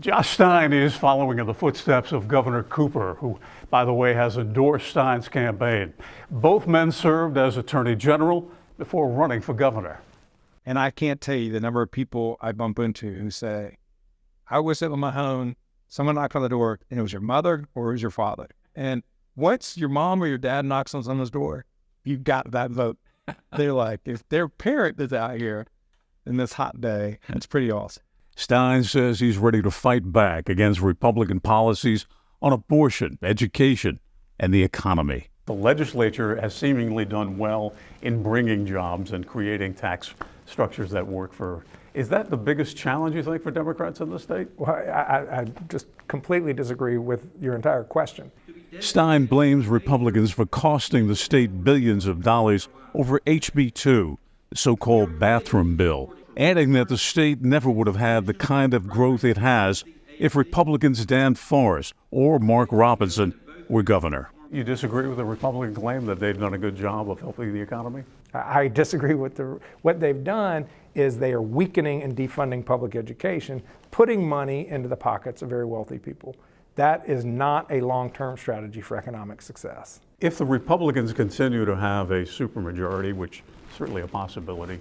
Josh Stein is following in the footsteps of Governor Cooper, who, by the way, has endorsed Stein's campaign. Both men served as Attorney General before running for governor. And I can't tell you the number of people I bump into who say, I was sitting on my own, someone knocked on the door, and it was your mother or it was your father. And once your mom or your dad knocks on someone's door, you've got that vote. They're like, if their parent is out here in this hot day, it's pretty awesome. Stein says he's ready to fight back against Republican policies on abortion, education, and the economy. The legislature has seemingly done well in bringing jobs and creating tax structures that work for. Is that the biggest challenge, you think, for Democrats in the state? Well, I just completely disagree with your entire question. Stein blames Republicans for costing the state billions of dollars over HB 2, the so-called bathroom bill, adding that the state never would have had the kind of growth it has if Republicans Dan Forest or Mark Robinson were governor. You disagree with the Republican claim that they've done a good job of helping the economy? I disagree with what they've done is they are weakening and defunding public education, putting money into the pockets of very wealthy people. That is not a long-term strategy for economic success. If the Republicans continue to have a supermajority, which is certainly a possibility,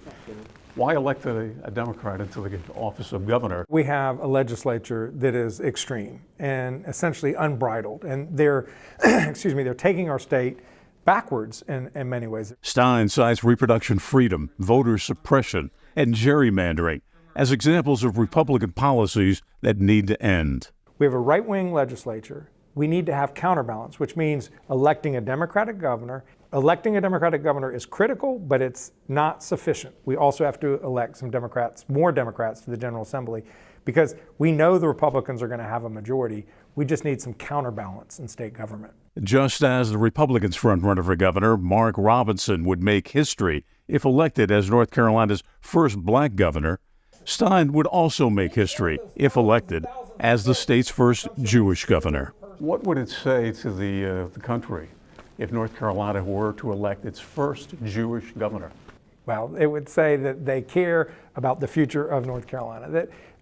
why elect a Democrat into the office of governor? We have a legislature that is extreme and essentially unbridled, and they're, they're taking our state backwards in many ways. Stein cites reproduction freedom, voter suppression, and gerrymandering as examples of Republican policies that need to end. We have a right-wing legislature. We need to have counterbalance, which means electing a Democratic governor. Electing a Democratic governor is critical, but it's not sufficient. We also have to elect some Democrats, more Democrats to the General Assembly, because we know the Republicans are going to have a majority. We just need some counterbalance in state government. Just as the Republicans' frontrunner for governor, Mark Robinson, would make history if elected as North Carolina's first black governor, Stein would also make history if elected as the state's first Jewish governor. What would it say to the country if North Carolina were to elect its first Jewish governor? Well, it would say that they care about the future of North Carolina.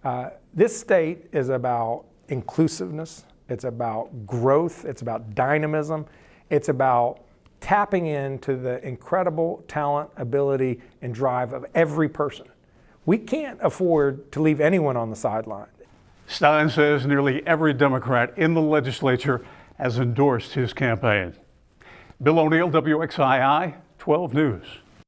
That this state is about inclusiveness, it's about growth, it's about dynamism, it's about tapping into the incredible talent, ability, and drive of every person. We can't afford to leave anyone on the sideline. Stein says nearly every Democrat in the legislature has endorsed his campaign. Bill O'Neill, WXII 12 News.